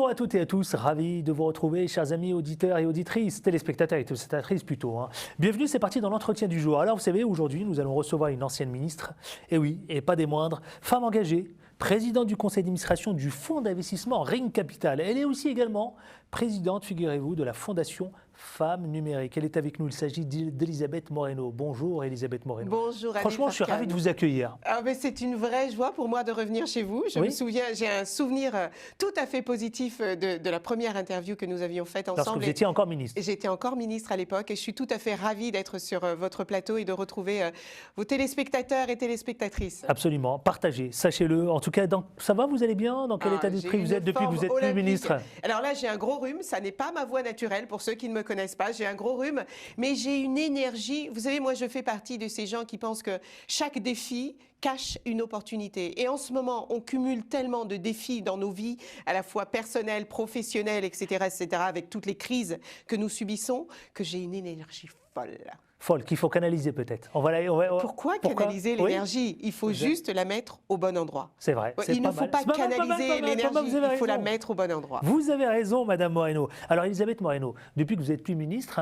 Bonjour à toutes et à tous, ravi de vous retrouver, chers amis auditeurs et auditrices, téléspectateurs et téléspectatrices plutôt. Bienvenue, c'est parti dans l'entretien du jour. Alors vous savez, aujourd'hui nous allons recevoir une ancienne ministre, et oui, et pas des moindres, femme engagée, présidente du conseil d'administration du fonds d'investissement Ring Capital. Elle est aussi également présidente, figurez-vous, de la fondation Femmes Numériques. Elle est avec nous, il s'agit d'Elisabeth Moreno. Bonjour Elisabeth Moreno. Bonjour Alain. Franchement, je suis ravi de vous accueillir. C'est une vraie joie pour moi de revenir chez vous. Je me souviens, j'ai un souvenir tout à fait positif de la première interview que nous avions faite ensemble. Lorsque vous étiez encore ministre. J'étais encore ministre à l'époque et je suis tout à fait ravie d'être sur votre plateau et de retrouver vos téléspectateurs et téléspectatrices. Absolument, partagez, sachez-le. En tout cas, ça va, vous allez bien? Dans quel état d'esprit vous êtes depuis que vous êtes plus ministre? Alors là, j'ai un gros rhume, ça n'est pas ma voix naturelle pour ceux qui ne me connaissent pas. J'ai un gros rhume, mais j'ai une énergie. Vous savez, moi, je fais partie de ces gens qui pensent que chaque défi cache une opportunité. Et en ce moment, on cumule tellement de défis dans nos vies, à la fois personnelles, professionnelles, etc., avec toutes les crises que nous subissons, que j'ai une énergie folle. Folle, qu'il faut canaliser peut-être. Pourquoi canaliser l'énergie? Il faut juste la mettre au bon endroit. C'est vrai. Il ne faut pas canaliser l'énergie, il faut la mettre au bon endroit. Vous avez raison, Madame Moreno. Alors, Elisabeth Moreno, depuis que vous êtes plus ministre,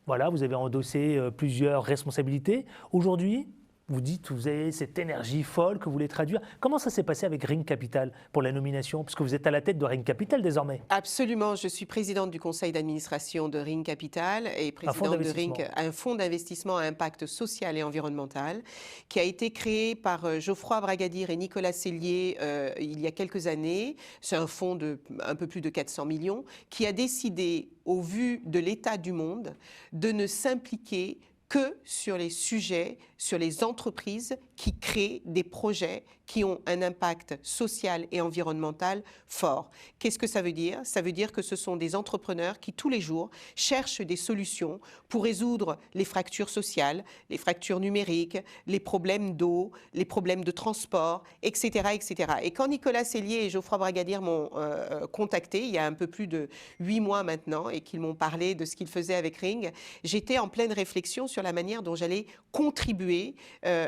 voilà, vous avez endossé plusieurs responsabilités. Aujourd'hui, vous dites, vous avez cette énergie folle que vous voulez traduire. Comment ça s'est passé avec Ring Capital pour la nomination? Parce que vous êtes à la tête de Ring Capital désormais. Absolument. Je suis présidente du conseil d'administration de Ring Capital et présidente de Ring, un fonds d'investissement à impact social et environnemental qui a été créé par Geoffroy Bragadir et Nicolas Sellier il y a quelques années. C'est un fonds de un peu plus de 400 millions qui a décidé, au vu de l'état du monde, de ne s'impliquer que sur les sujets, sur les entreprises qui créent des projets qui ont un impact social et environnemental fort. Qu'est-ce que ça veut dire? Ça veut dire que ce sont des entrepreneurs qui, tous les jours, cherchent des solutions pour résoudre les fractures sociales, les fractures numériques, les problèmes d'eau, les problèmes de transport, etc., etc. Et quand Nicolas Sellier et Geoffroy Bragadir m'ont contacté, il y a un peu plus de 8 mois maintenant, et qu'ils m'ont parlé de ce qu'ils faisaient avec Ring, j'étais en pleine réflexion sur la manière dont j'allais contribuer,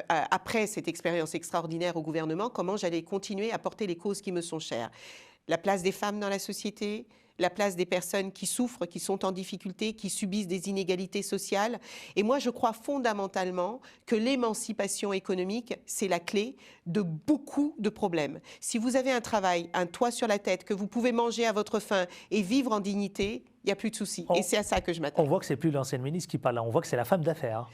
après cette expérience extraordinaire au gouvernement, comment j'allais continuer à porter les causes qui me sont chères. La place des femmes dans la société, la place des personnes qui souffrent, qui sont en difficulté, qui subissent des inégalités sociales. Et moi, je crois fondamentalement que l'émancipation économique, c'est la clé de beaucoup de problèmes. Si vous avez un travail, un toit sur la tête, que vous pouvez manger à votre faim et vivre en dignité, il n'y a plus de soucis. Et c'est à ça que je m'attends. On voit que c'est plus l'ancienne ministre qui parle là, on voit que c'est la femme d'affaires.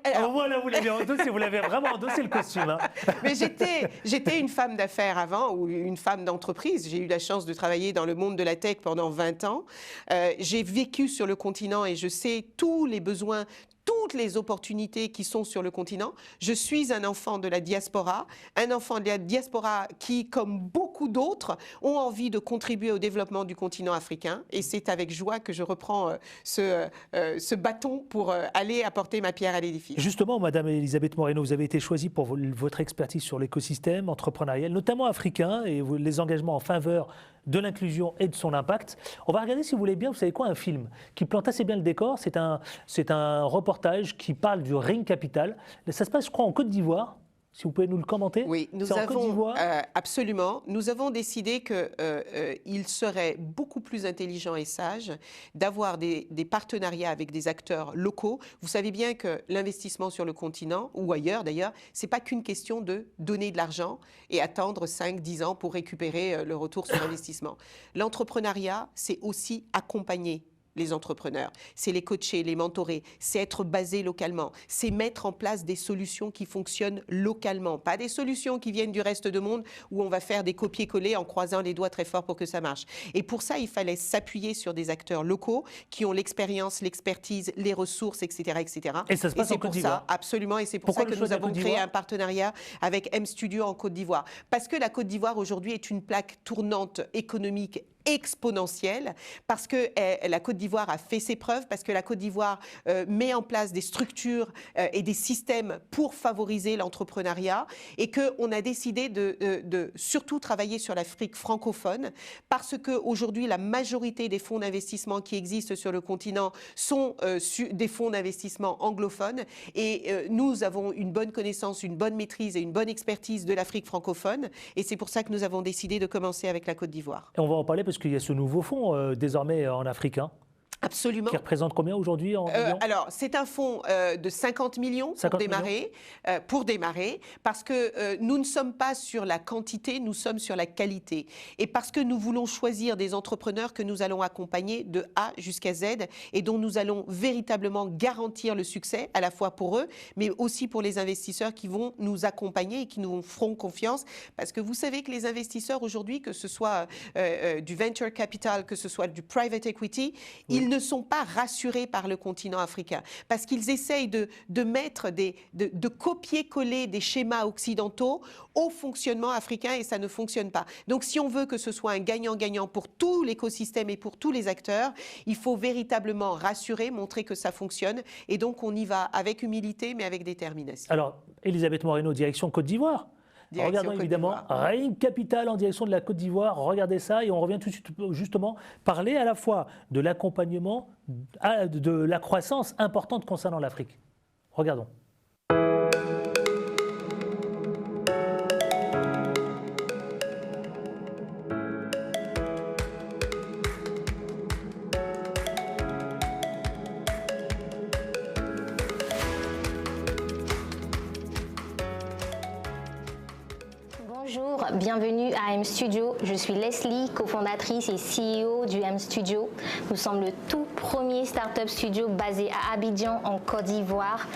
Alors... Voilà, vous l'avez endossé, vous l'avez vraiment endossé le costume. Mais j'étais une femme d'affaires avant, ou une femme d'entreprise. J'ai eu la chance de travailler dans le monde de la tech pendant 20 ans. J'ai vécu sur le continent et je sais tous les besoins, toutes les opportunités qui sont sur le continent. Je suis un enfant de la diaspora qui, comme beaucoup d'autres, ont envie de contribuer au développement du continent africain. Et c'est avec joie que je reprends ce bâton pour aller apporter ma pierre à l'édifice. Justement, Madame Elisabeth Moreno, vous avez été choisie pour votre expertise sur l'écosystème entrepreneurial, notamment africain, et les engagements en faveur de l'inclusion et de son impact. On va regarder, si vous voulez bien, vous savez quoi, un film qui plante assez bien le décor. C'est un reportage qui parle du Ring Capital. Ça se passe, je crois, en Côte d'Ivoire. Si vous pouvez nous le commenter. Oui, nous avons absolument. Nous avons décidé qu'il serait beaucoup plus intelligent et sage d'avoir des partenariats avec des acteurs locaux. Vous savez bien que l'investissement sur le continent, ou ailleurs d'ailleurs, c'est pas qu'une question de donner de l'argent et attendre 5-10 ans pour récupérer le retour sur investissement. L'entrepreneuriat, c'est aussi accompagner les entrepreneurs, c'est les coacher, les mentorer, c'est être basé localement, c'est mettre en place des solutions qui fonctionnent localement, pas des solutions qui viennent du reste du monde où on va faire des copier-coller en croisant les doigts très fort pour que ça marche. Et pour ça, il fallait s'appuyer sur des acteurs locaux qui ont l'expérience, l'expertise, les ressources, etc., etc. Et ça se passe en Côte d'Ivoire. Absolument, et c'est pour ça que nous avons créé un partenariat avec M Studio en Côte d'Ivoire. Parce que la Côte d'Ivoire aujourd'hui est une plaque tournante économique exponentielle, parce que la Côte d'Ivoire a fait ses preuves, parce que la Côte d'Ivoire met en place des structures et des systèmes pour favoriser l'entrepreneuriat, et qu'on a décidé de surtout travailler sur l'Afrique francophone, parce qu'aujourd'hui, la majorité des fonds d'investissement qui existent sur le continent sont des fonds d'investissement anglophones, et nous avons une bonne connaissance, une bonne maîtrise et une bonne expertise de l'Afrique francophone, et c'est pour ça que nous avons décidé de commencer avec la Côte d'Ivoire. Et on va en parler parce qu'il y a ce nouveau fonds désormais en Afrique. Absolument. Qui représente combien aujourd'hui en millions? Alors, c'est un fonds de 50 millions pour démarrer, parce que nous ne sommes pas sur la quantité, nous sommes sur la qualité. Et parce que nous voulons choisir des entrepreneurs que nous allons accompagner de A jusqu'à Z et dont nous allons véritablement garantir le succès, à la fois pour eux, mais aussi pour les investisseurs qui vont nous accompagner et qui nous feront confiance. Parce que vous savez que les investisseurs aujourd'hui, que ce soit du venture capital, que ce soit du private equity, ils ne sont pas rassurés par le continent africain, parce qu'ils essayent de mettre de copier-coller des schémas occidentaux au fonctionnement africain, et ça ne fonctionne pas. Donc si on veut que ce soit un gagnant-gagnant pour tout l'écosystème et pour tous les acteurs, il faut véritablement rassurer, montrer que ça fonctionne, et donc on y va avec humilité mais avec détermination. Alors, Elisabeth Moreno, direction Côte d'Ivoire. Regardons évidemment Ring Capital en direction de la Côte d'Ivoire. Regardez ça et on revient tout de suite justement parler à la fois de l'accompagnement, de la croissance importante concernant l'Afrique. Regardons. Bonjour, bienvenue à M Studio. Je suis Leslie, cofondatrice et CEO du M Studio. Nous sommes le tout premier startup studio basé à Abidjan en Côte d'Ivoire.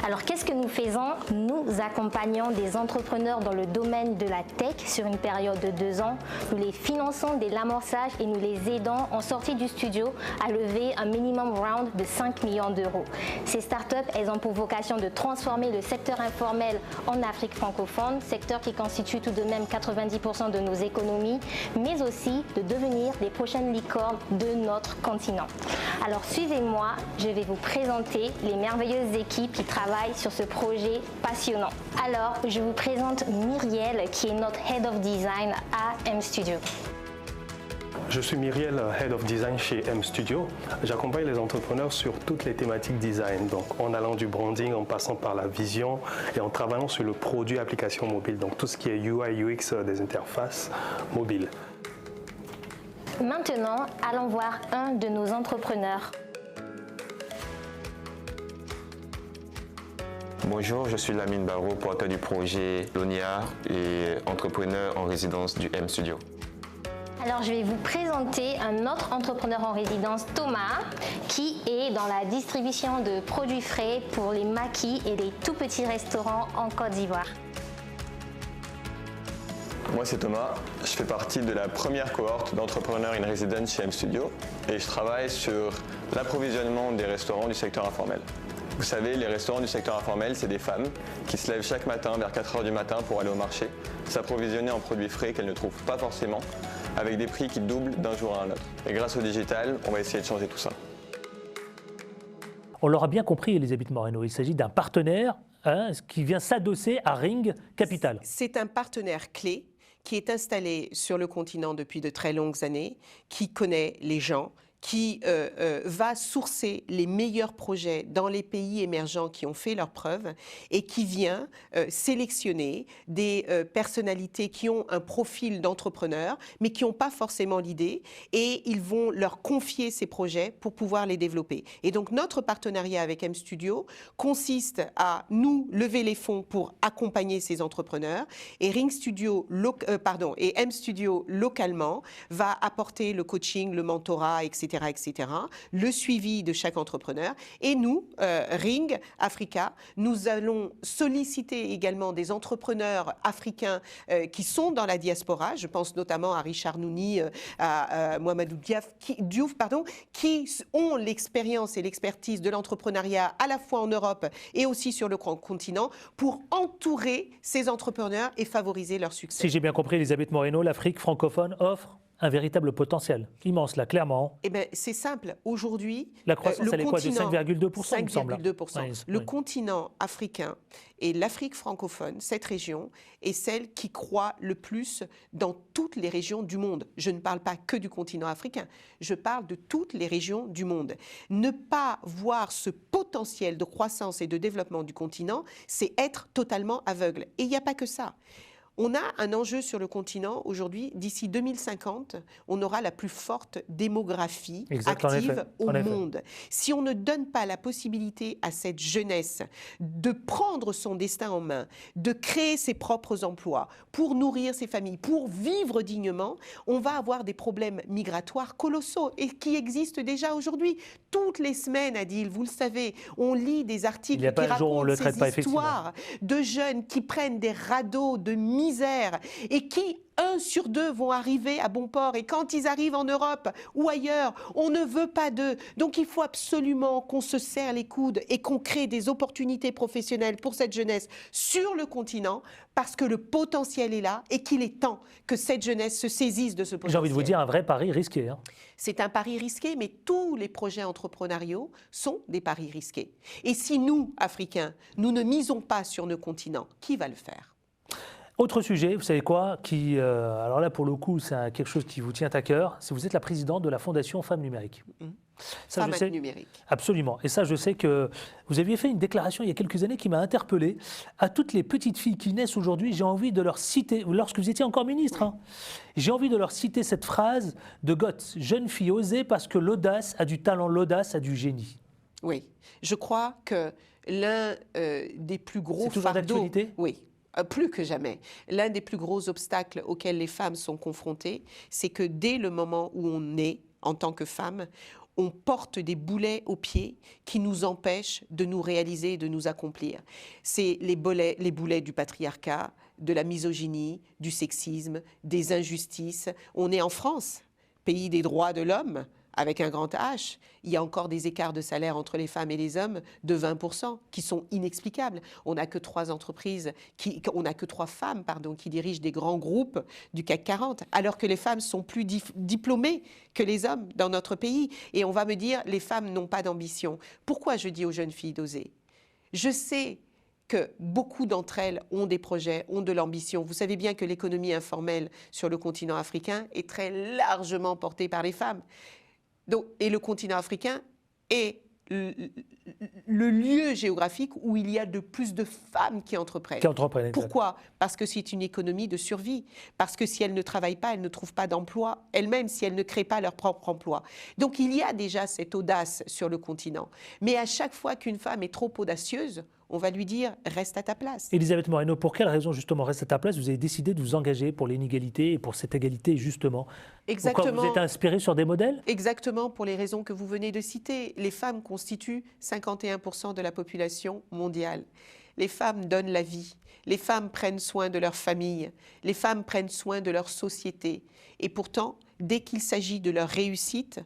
Alors qu'est-ce que nous faisons? Nous accompagnons des entrepreneurs dans le domaine de la tech sur une période de 2 ans. Nous les finançons dès l'amorçage et nous les aidons en sortie du studio à lever un minimum round de 5 millions d'euros. Ces startups, elles ont pour vocation de transformer le secteur informel en Afrique francophone, secteur qui constitue tout de même 90% de nos économies, mais aussi de devenir les prochaines licornes de notre continent. Alors suivez-moi, je vais vous présenter les merveilleuses équipes qui travaillent sur ce projet passionnant. Alors, je vous présente Myriel, qui est notre Head of Design à M Studio. Je suis Myriel, Head of Design chez M Studio. J'accompagne les entrepreneurs sur toutes les thématiques design, donc en allant du branding, en passant par la vision et en travaillant sur le produit application mobile, donc tout ce qui est UI, UX des interfaces mobiles. Maintenant, allons voir un de nos entrepreneurs. Bonjour, je suis Lamine Barreau, porteur du projet Lonia et entrepreneur en résidence du M Studio. Alors, je vais vous présenter un autre entrepreneur en résidence, Thomas, qui est dans la distribution de produits frais pour les maquis et les tout petits restaurants en Côte d'Ivoire. Moi, c'est Thomas. Je fais partie de la première cohorte d'entrepreneurs in residence chez M Studio et je travaille sur l'approvisionnement des restaurants du secteur informel. Vous savez, les restaurants du secteur informel, c'est des femmes qui se lèvent chaque matin vers 4 h du matin pour aller au marché, s'approvisionner en produits frais qu'elles ne trouvent pas forcément, avec des prix qui doublent d'un jour à un autre. Et grâce au digital, on va essayer de changer tout ça. On l'aura bien compris, Elisabeth Moreno, il s'agit d'un partenaire qui vient s'adosser à Ring Capital. C'est un partenaire clé qui est installé sur le continent depuis de très longues années, qui connaît les gens, qui va sourcer les meilleurs projets dans les pays émergents qui ont fait leurs preuves et qui vient sélectionner des personnalités qui ont un profil d'entrepreneur mais qui n'ont pas forcément l'idée, et ils vont leur confier ces projets pour pouvoir les développer. Et donc notre partenariat avec M Studio consiste à nous lever les fonds pour accompagner ces entrepreneurs, et M Studio localement va apporter le coaching, le mentorat, etc., le suivi de chaque entrepreneur. Et nous, Ring Africa, nous allons solliciter également des entrepreneurs africains qui sont dans la diaspora. Je pense notamment à Richard Nouni, à Mohamedou Diouf, qui ont l'expérience et l'expertise de l'entrepreneuriat à la fois en Europe et aussi sur le grand continent, pour entourer ces entrepreneurs et favoriser leur succès. Si j'ai bien compris, Elisabeth Moreno, l'Afrique francophone offre un véritable potentiel immense, là, clairement. Eh bien, c'est simple. Aujourd'hui, la croissance, elle est quoi, de 5,2%, il me semble. 5,2%. Le continent africain et l'Afrique francophone, cette région, est celle qui croît le plus dans toutes les régions du monde. Je ne parle pas que du continent africain, je parle de toutes les régions du monde. Ne pas voir ce potentiel de croissance et de développement du continent, c'est être totalement aveugle. Et il n'y a pas que ça. On a un enjeu sur le continent aujourd'hui. D'ici 2050, on aura la plus forte démographie active au monde. Si on ne donne pas la possibilité à cette jeunesse de prendre son destin en main, de créer ses propres emplois pour nourrir ses familles, pour vivre dignement, on va avoir des problèmes migratoires colossaux et qui existent déjà aujourd'hui. Toutes les semaines, Adil, vous le savez, on lit des articles qui racontent ces histoires de jeunes qui prennent des radeaux de misère et qui, 1 sur 2, vont arriver à bon port. Et quand ils arrivent en Europe ou ailleurs, on ne veut pas d'eux. Donc il faut absolument qu'on se serre les coudes et qu'on crée des opportunités professionnelles pour cette jeunesse sur le continent, parce que le potentiel est là et qu'il est temps que cette jeunesse se saisisse de ce potentiel. J'ai envie de vous dire un vrai pari risqué. Hein. C'est un pari risqué, mais tous les projets entrepreneuriaux sont des paris risqués. Et si nous, Africains, nous ne misons pas sur nos continents, qui va le faire ? Autre sujet, vous savez quoi, alors là pour le coup c'est quelque chose qui vous tient à cœur, c'est vous êtes la présidente de la Fondation Femmes Numériques. Femmes Numériques. Absolument. Et ça, je sais que vous aviez fait une déclaration il y a quelques années qui m'a interpellé. À toutes les petites filles qui naissent aujourd'hui, j'ai envie de leur citer, lorsque vous étiez encore ministre, hein, j'ai envie de leur citer cette phrase de Goethe, jeune fille osée parce que l'audace a du talent, l'audace a du génie. Oui, je crois que l'un des plus gros fardeaux... C'est toujours d'actualité ? Oui. Plus que jamais. L'un des plus gros obstacles auxquels les femmes sont confrontées, c'est que dès le moment où on naît, en tant que femme, on porte des boulets aux pieds qui nous empêchent de nous réaliser et de nous accomplir. C'est les boulets du patriarcat, de la misogynie, du sexisme, des injustices. On est en France, pays des droits de l'homme, avec un grand H, il y a encore des écarts de salaire entre les femmes et les hommes de 20% qui sont inexplicables. On n'a que 3 femmes qui dirigent des grands groupes du CAC 40, alors que les femmes sont plus diplômées que les hommes dans notre pays. Et on va me dire, les femmes n'ont pas d'ambition. Pourquoi je dis aux jeunes filles d'oser ? Je sais que beaucoup d'entre elles ont des projets, ont de l'ambition. Vous savez bien que l'économie informelle sur le continent africain est très largement portée par les femmes. Et le continent africain est le lieu géographique où il y a de plus de femmes qui entreprennent. Pourquoi ? Parce que c'est une économie de survie. Parce que si elles ne travaillent pas, elles ne trouvent pas d'emploi elles-mêmes, si elles ne créent pas leur propre emploi. Donc il y a déjà cette audace sur le continent. Mais à chaque fois qu'une femme est trop audacieuse, on va lui dire « reste à ta place ». Elisabeth Moreno, pour quelle raison justement reste à ta place ? Vous avez décidé de vous engager pour l'inégalité et pour cette égalité justement. Exactement. Pourquoi vous êtes inspiré sur des modèles ? Exactement, pour les raisons que vous venez de citer. Les femmes constituent 51% de la population mondiale. Les femmes donnent la vie. Les femmes prennent soin de leur famille. Les femmes prennent soin de leur société. Et pourtant, dès qu'il s'agit de leur réussite,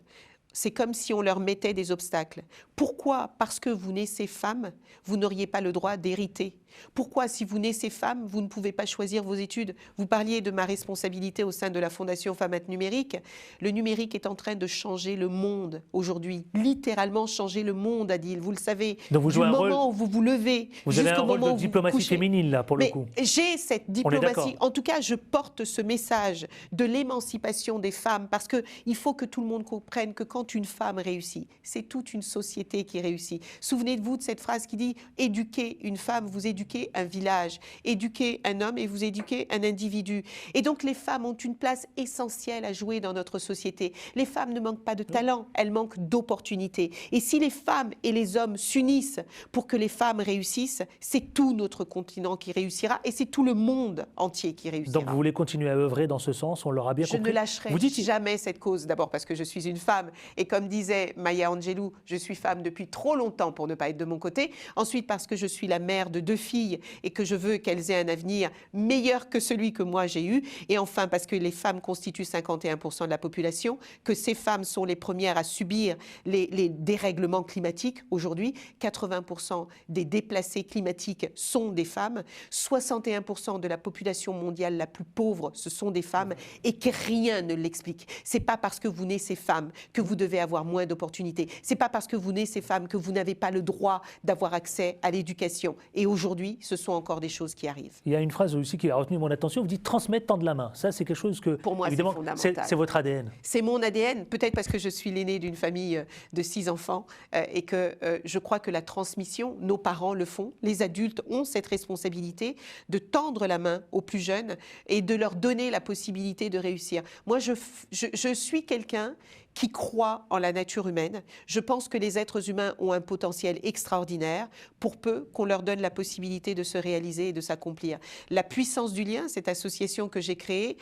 c'est comme si on leur mettait des obstacles. Pourquoi ? Parce que vous naissez femme, vous n'auriez pas le droit d'hériter. Pourquoi, si vous naissez femme, vous ne pouvez pas choisir vos études ? Vous parliez de ma responsabilité au sein de la Fondation Femmes Numériques. Le numérique est en train de changer le monde aujourd'hui. Littéralement changer le monde, Adil. Vous le savez. Donc vous jouez du moment où vous vous levez vous avez un rôle de diplomatie féminine, là, pour le coup. J'ai cette diplomatie. En tout cas, je porte ce message de l'émancipation des femmes parce qu'il faut que tout le monde comprenne que quand une femme réussit, c'est toute une société qui réussit. Souvenez-vous de cette phrase qui dit « Éduquer une femme, vous éduquez un village, éduquer un homme et vous éduquez un individu ». Et donc les femmes ont une place essentielle à jouer dans notre société. Les femmes ne manquent pas de talent, elles manquent d'opportunités. Et si les femmes et les hommes s'unissent pour que les femmes réussissent, c'est tout notre continent qui réussira et c'est tout le monde entier qui réussira. Donc vous voulez continuer à œuvrer dans ce sens, on l'aura bien compris. Je ne lâcherai jamais cette cause, d'abord parce que je suis une femme et comme disait Maya Angelou, je suis femme depuis trop longtemps pour ne pas être de mon côté. Ensuite parce que je suis la mère de 2 filles filles et que je veux qu'elles aient un avenir meilleur que celui que moi j'ai eu. Et enfin, parce que les femmes constituent 51% de la population, que ces femmes sont les premières à subir les dérèglements climatiques. Aujourd'hui, 80% des déplacés climatiques sont des femmes. 61% de la population mondiale la plus pauvre, ce sont des femmes, et que rien ne l'explique. C'est pas parce que vous naissez femme que vous devez avoir moins d'opportunités. C'est pas parce que vous naissez femme que vous n'avez pas le droit d'avoir accès à l'éducation. Et aujourd'hui, ce sont encore des choses qui arrivent. Il y a une phrase aussi qui a retenu mon attention. Vous dites transmettre, tendre la main. Ça, c'est quelque chose que, pour moi, évidemment, c'est votre ADN. C'est mon ADN, peut-être parce que je suis l'aînée d'une famille de 6 enfants et que je crois que la transmission, nos parents le font. Les adultes ont cette responsabilité de tendre la main aux plus jeunes et de leur donner la possibilité de réussir. Moi, je suis quelqu'un qui croit en la nature humaine. Je pense que les êtres humains ont un potentiel extraordinaire pour peu qu'on leur donne la possibilité de se réaliser et de s'accomplir. La puissance du lien, cette association que j'ai créée,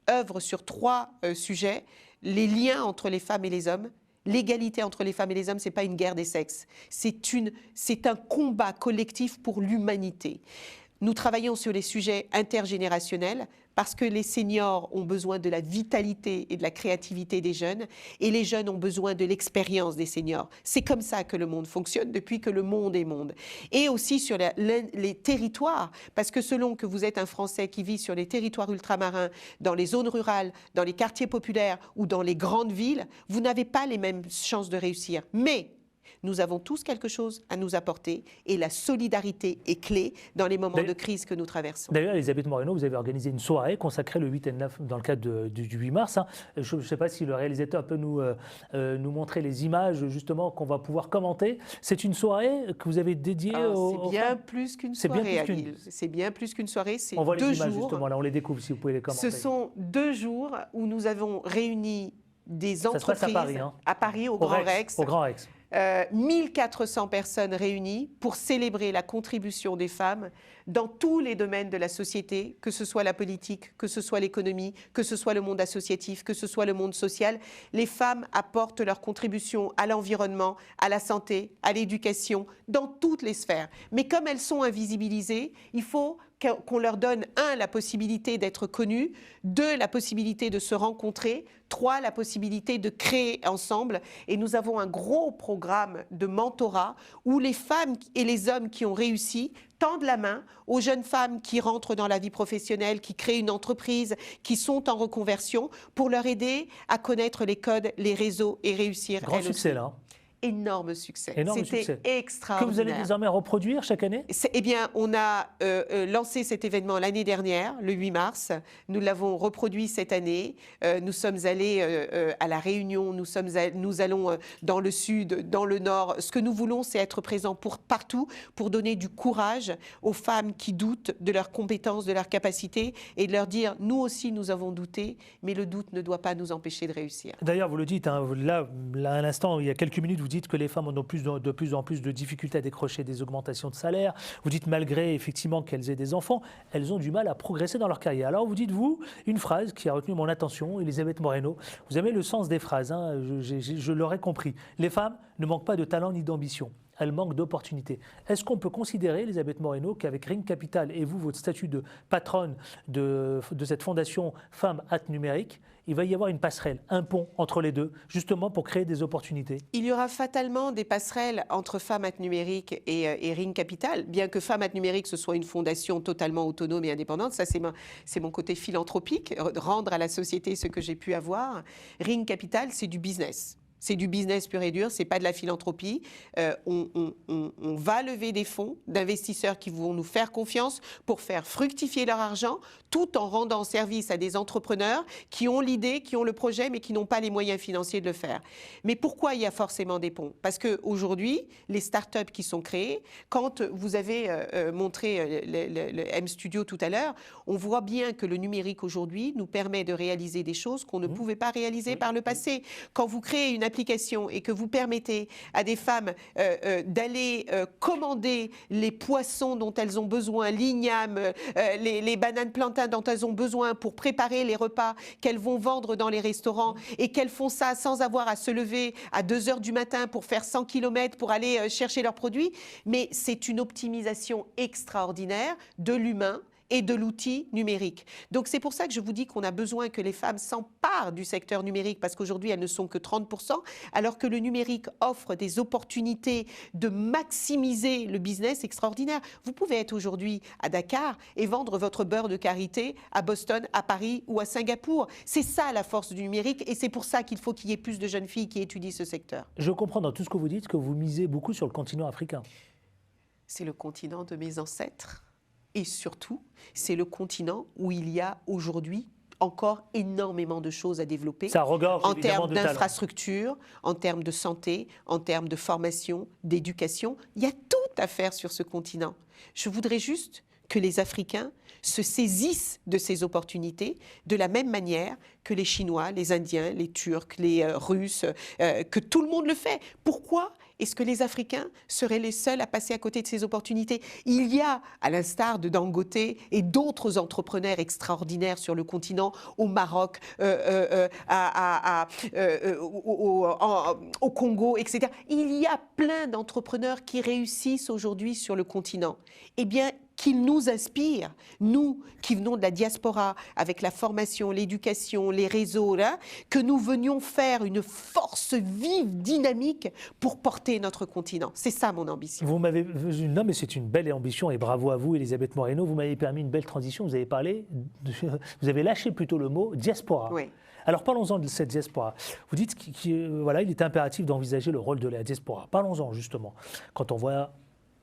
œuvre sur 3 sujets. Les liens entre les femmes et les hommes. L'égalité entre les femmes et les hommes, ce n'est pas une guerre des sexes. C'est un combat collectif pour l'humanité. Nous travaillons sur les sujets intergénérationnels parce que les seniors ont besoin de la vitalité et de la créativité des jeunes et les jeunes ont besoin de l'expérience des seniors. C'est comme ça que le monde fonctionne depuis que le monde est monde. Et aussi sur les territoires, parce que selon que vous êtes un Français qui vit sur les territoires ultramarins, dans les zones rurales, dans les quartiers populaires ou dans les grandes villes, vous n'avez pas les mêmes chances de réussir. Mais nous avons tous quelque chose à nous apporter et la solidarité est clé dans les moments de crise que nous traversons. D'ailleurs, Elisabeth Moreno, vous avez organisé une soirée consacrée le 8 et 9 dans le cadre du 8 mars. Je ne sais pas si le réalisateur peut nous montrer les images justement qu'on va pouvoir commenter. C'est une soirée que vous avez dédiée C'est bien plus qu'une soirée, Aguil. C'est bien plus qu'une soirée, c'est 2 jours. On voit les images justement, là on les découvre si vous pouvez les commenter. Ce sont 2 jours où nous avons réuni des entreprises. Ça se passe à Paris, au Grand Rex. Au Grand Rex. 1400 personnes réunies pour célébrer la contribution des femmes dans tous les domaines de la société, que ce soit la politique, que ce soit l'économie, que ce soit le monde associatif, que ce soit le monde social. Les femmes apportent leur contribution à l'environnement, à la santé, à l'éducation, dans toutes les sphères. Mais comme elles sont invisibilisées, il faut qu'on leur donne, 1, la possibilité d'être connues, 2, la possibilité de se rencontrer, 3, la possibilité de créer ensemble. Et nous avons un gros programme de mentorat où les femmes et les hommes qui ont réussi tendent la main aux jeunes femmes qui rentrent dans la vie professionnelle, qui créent une entreprise, qui sont en reconversion, pour leur aider à connaître les codes, les réseaux et réussir. Grand succès là. Énorme succès. C'était extraordinaire. Que vous allez désormais reproduire chaque année ? Eh bien, on a lancé cet événement l'année dernière, le 8 mars. Nous l'avons reproduit cette année. Nous sommes allés à La Réunion, nous allons dans le sud, dans le nord. Ce que nous voulons, c'est être présents partout pour donner du courage aux femmes qui doutent de leurs compétences, de leurs capacités et de leur dire, nous aussi, nous avons douté, mais le doute ne doit pas nous empêcher de réussir. D'ailleurs, vous le dites, hein, là, à l'instant, il y a quelques minutes, vous dites que les femmes ont de plus en plus de difficultés à décrocher des augmentations de salaire. Vous dites malgré effectivement qu'elles aient des enfants, elles ont du mal à progresser dans leur carrière. Alors vous dites, vous, une phrase qui a retenu mon attention, Elisabeth Moreno, vous avez le sens des phrases, hein, je l'aurais compris. Les femmes ne manquent pas de talent ni d'ambition. Elle manque d'opportunités. Est-ce qu'on peut considérer, Elisabeth Moreno, qu'avec Ring Capital et vous, votre statut de patronne de cette fondation Femmes at Numérique, il va y avoir une passerelle, un pont entre les deux, justement pour créer des opportunités? Il y aura fatalement des passerelles entre Femmes at Numérique et Ring Capital, bien que Femmes at Numérique, ce soit une fondation totalement autonome et indépendante. Ça, c'est mon côté philanthropique, rendre à la société ce que j'ai pu avoir. Ring Capital, c'est du business. C'est du business pur et dur, c'est pas de la philanthropie. On va lever des fonds d'investisseurs qui vont nous faire confiance pour faire fructifier leur argent, tout en rendant service à des entrepreneurs qui ont l'idée, qui ont le projet, mais qui n'ont pas les moyens financiers de le faire. Mais pourquoi il y a forcément des ponts? Parce qu'aujourd'hui, les startups qui sont créées, quand vous avez montré le M Studio tout à l'heure, on voit bien que le numérique aujourd'hui nous permet de réaliser des choses qu'on ne pouvait pas réaliser par le passé. Quand vous créez une application et que vous permettez à des femmes d'aller commander les poissons dont elles ont besoin, l'igname, les bananes plantains dont elles ont besoin pour préparer les repas qu'elles vont vendre dans les restaurants et qu'elles font ça sans avoir à se lever à 2 heures du matin pour faire 100 km pour aller chercher leurs produits, mais c'est une optimisation extraordinaire de l'humain et de l'outil numérique. Donc c'est pour ça que je vous dis qu'on a besoin que les femmes s'emparent du secteur numérique, parce qu'aujourd'hui elles ne sont que 30%, alors que le numérique offre des opportunités de maximiser le business extraordinaire. Vous pouvez être aujourd'hui à Dakar et vendre votre beurre de karité à Boston, à Paris ou à Singapour. C'est ça la force du numérique, et c'est pour ça qu'il faut qu'il y ait plus de jeunes filles qui étudient ce secteur. Je comprends dans tout ce que vous dites que vous misez beaucoup sur le continent africain. C'est le continent de mes ancêtres. Et surtout, c'est le continent où il y a aujourd'hui encore énormément de choses à développer en termes d'infrastructures, en termes de santé, en termes de formation, d'éducation. Il y a tout à faire sur ce continent. Je voudrais juste que les Africains se saisissent de ces opportunités de la même manière que les Chinois, les Indiens, les Turcs, les Russes, que tout le monde le fait. Pourquoi est-ce que les Africains seraient les seuls à passer à côté de ces opportunités? Il y a, à l'instar de Dangote et d'autres entrepreneurs extraordinaires sur le continent, au Maroc, au Congo, etc. Il y a plein d'entrepreneurs qui réussissent aujourd'hui sur le continent. Eh bien, qu'ils nous inspirent, nous qui venons de la diaspora, avec la formation, l'éducation, les réseaux, là, que nous venions faire une force vive, dynamique pour porter notre continent. C'est ça mon ambition. Vous m'avez, non mais c'est une belle ambition et bravo à vous, Elisabeth Moreno. Vous m'avez permis une belle transition. Vous avez lâché plutôt le mot diaspora. Oui. Alors parlons-en de cette diaspora. Vous dites qu'il est impératif d'envisager le rôle de la diaspora. Parlons-en justement. Quand on voit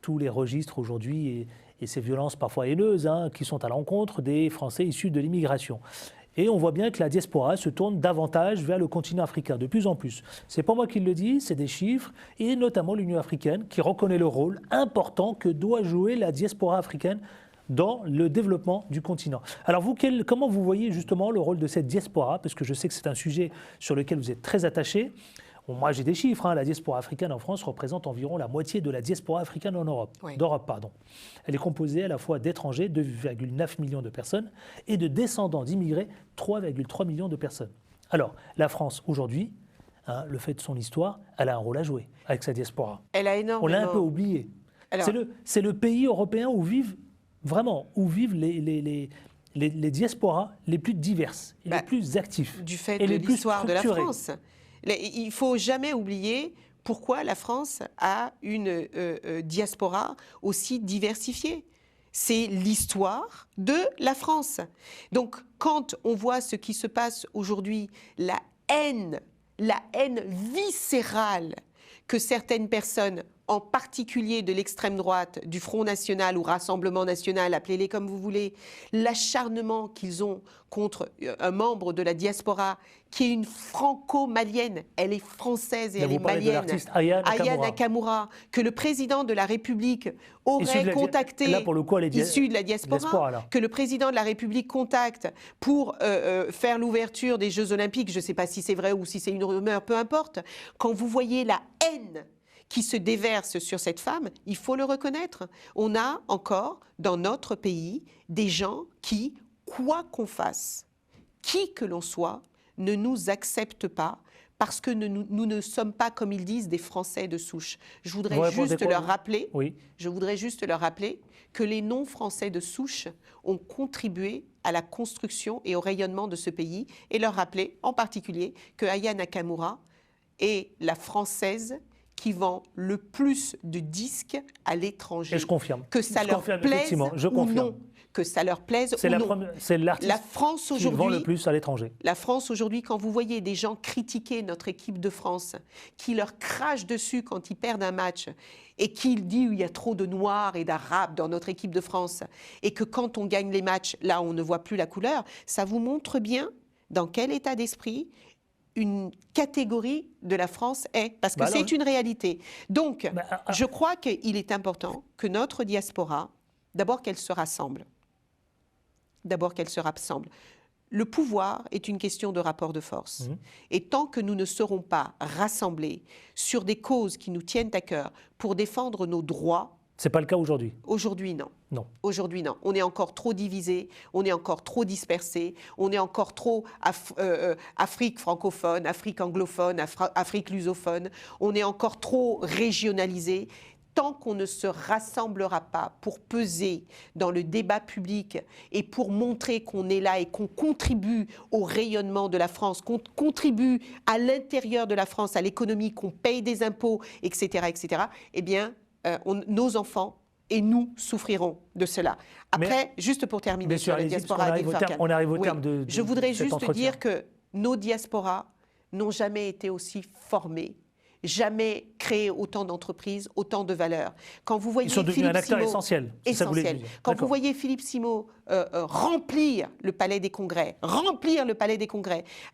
tous les registres aujourd'hui et ces violences parfois haineuses qui sont à l'encontre des Français issus de l'immigration. Et on voit bien que la diaspora se tourne davantage vers le continent africain, de plus en plus. C'est pas moi qui le dis, c'est des chiffres, et notamment l'Union africaine qui reconnaît le rôle important que doit jouer la diaspora africaine dans le développement du continent. Alors vous, comment vous voyez justement le rôle de cette diaspora? Parce que je sais que c'est un sujet sur lequel vous êtes très attaché. Bon, moi j'ai des chiffres, la diaspora africaine en France représente environ la moitié de la diaspora africaine en Europe, d'Europe. Elle est composée à la fois d'étrangers, 2,9 millions de personnes, et de descendants d'immigrés, 3,3 millions de personnes. Alors, la France aujourd'hui, le fait de son histoire, elle a un rôle à jouer avec sa diaspora. Elle a énormément. On l'a un peu oublié. C'est le pays européen où vivent les diasporas les plus diverses, et les plus actifs. Du fait de l'histoire de la France. Il ne faut jamais oublier pourquoi la France a une diaspora aussi diversifiée. C'est l'histoire de la France. Donc, quand on voit ce qui se passe aujourd'hui, la haine viscérale que certaines personnes, en particulier de l'extrême droite, du Front National ou Rassemblement National, appelez-les comme vous voulez, l'acharnement qu'ils ont contre un membre de la diaspora qui est une franco-malienne, elle est française et elle est malienne, Aya Nakamura, que le président de la République aurait contacté, là pour le coup, issu de la diaspora, que le président de la République contacte pour faire l'ouverture des Jeux Olympiques, je ne sais pas si c'est vrai ou si c'est une rumeur, peu importe, quand vous voyez la haine qui se déverse sur cette femme, il faut le reconnaître. On a encore, dans notre pays, des gens qui, quoi qu'on fasse, qui que l'on soit, ne nous acceptent pas parce que nous ne sommes pas, comme ils disent, des Français de souche. Je voudrais juste leur rappeler que les non-Français de souche ont contribué à la construction et au rayonnement de ce pays, et leur rappeler en particulier que Aya Nakamura est la Française qui vend le plus de disques à l'étranger. Et je confirme. Que ça leur plaise ou non. Que ça leur plaise ou non. C'est l'artiste qui vend le plus à l'étranger. La France aujourd'hui, quand vous voyez des gens critiquer notre équipe de France, qui leur crachent dessus quand ils perdent un match, et qui disent qu'il y a trop de Noirs et d'Arabes dans notre équipe de France, et que quand on gagne les matchs, là on ne voit plus la couleur, ça vous montre bien dans quel état d'esprit une catégorie de la France est, parce que c'est une réalité. Donc, je crois qu'il est important que notre diaspora, d'abord qu'elle se rassemble. le pouvoir est une question de rapport de force. Et tant que nous ne serons pas rassemblés sur des causes qui nous tiennent à cœur pour défendre nos droits, ce n'est pas le cas aujourd'hui. Aujourd'hui, non. Non. Aujourd'hui, non. On est encore trop divisés, on est encore trop dispersés, on est encore trop Afrique francophone, Afrique anglophone, Afrique lusophone, on est encore trop régionalisés. Tant qu'on ne se rassemblera pas pour peser dans le débat public et pour montrer qu'on est là et qu'on contribue au rayonnement de la France, qu'on contribue à l'intérieur de la France, à l'économie, qu'on paye des impôts, etc., eh bien, nos enfants et nous souffrirons de cela. Après, juste pour terminer sur la diaspora, on arrive au terme de je voudrais juste entretien. dire que nos diasporas n'ont jamais été aussi formées, jamais créé autant d'entreprises, autant de valeurs. Quand vous voyez Ils sont devenus un acteur essentiel. Quand vous voyez Philippe Simot remplir le palais des congrès,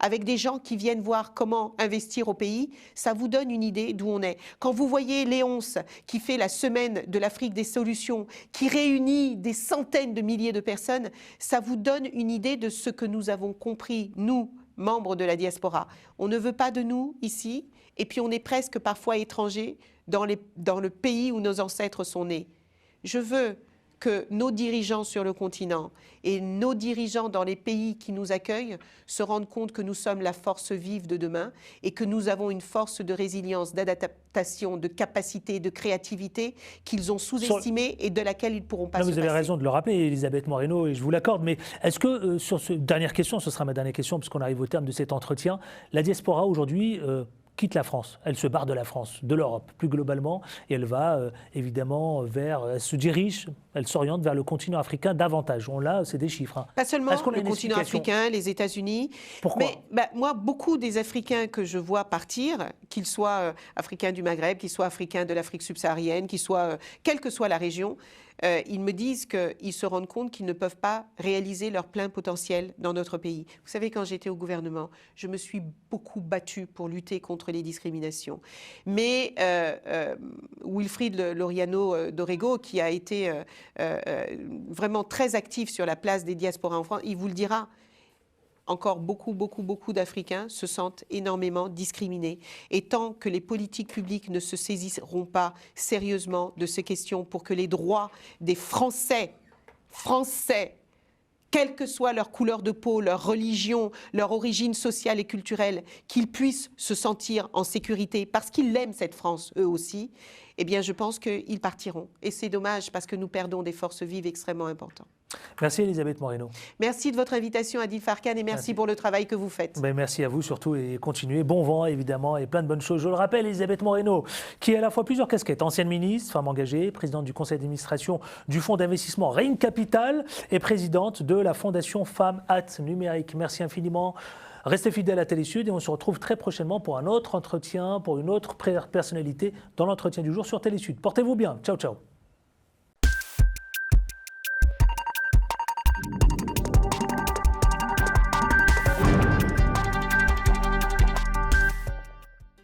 avec des gens qui viennent voir comment investir au pays, ça vous donne une idée d'où on est. Quand vous voyez Léonce qui fait la semaine de l'Afrique des solutions, qui réunit des centaines de milliers de personnes, ça vous donne une idée de ce que nous avons compris, nous, membres de la diaspora. On ne veut pas de nous ici, et puis on est presque parfois étrangers dans le pays où nos ancêtres sont nés. Je veux que nos dirigeants sur le continent et nos dirigeants dans les pays qui nous accueillent se rendent compte que nous sommes la force vive de demain et que nous avons une force de résilience, d'adaptation, de capacité, de créativité qu'ils ont sous-estimée et de laquelle ils ne pourront pas se passer. Vous avez raison de le rappeler, Elisabeth Moreno, et je vous l'accorde, mais est-ce que, sur cette dernière question, ce sera ma dernière question, puisqu'on arrive au terme de cet entretien, la diaspora aujourd'hui quitte la France, elle se barre de la France, de l'Europe plus globalement, et elle va évidemment elle se dirige, elle s'oriente vers le continent africain davantage. On l'a, c'est des chiffres. Hein. Pas seulement le continent africain, les États-Unis. Pourquoi ? Mais moi, beaucoup des Africains que je vois partir, qu'ils soient africains du Maghreb, qu'ils soient africains de l'Afrique subsaharienne, qu'ils soient, quelle que soit la région, ils me disent qu'ils se rendent compte qu'ils ne peuvent pas réaliser leur plein potentiel dans notre pays. Vous savez, quand j'étais au gouvernement, je me suis beaucoup battue pour lutter contre les discriminations. Mais Wilfried Loriano d'Orego, qui a été vraiment très actif sur la place des diasporas en France, il vous le dira. Encore beaucoup d'Africains se sentent énormément discriminés. Et tant que les politiques publiques ne se saisiront pas sérieusement de ces questions pour que les droits des Français, quelle que soit leur couleur de peau, leur religion, leur origine sociale et culturelle, qu'ils puissent se sentir en sécurité parce qu'ils aiment cette France, eux aussi, eh bien je pense qu'ils partiront. Et c'est dommage parce que nous perdons des forces vives extrêmement importantes. Merci Elisabeth Moreno. Merci de votre invitation Adil Farkan et merci pour le travail que vous faites. Merci à vous surtout et continuez. Bon vent évidemment et plein de bonnes choses. Je le rappelle, Elisabeth Moreno, qui a à la fois plusieurs casquettes, ancienne ministre, femme engagée, présidente du conseil d'administration du fonds d'investissement Ring Capital et présidente de la fondation Femmes At Numérique. Merci infiniment. Restez fidèles à Télésud et on se retrouve très prochainement pour un autre entretien, pour une autre personnalité dans l'entretien du jour sur Télésud. Portez-vous bien. Ciao, ciao.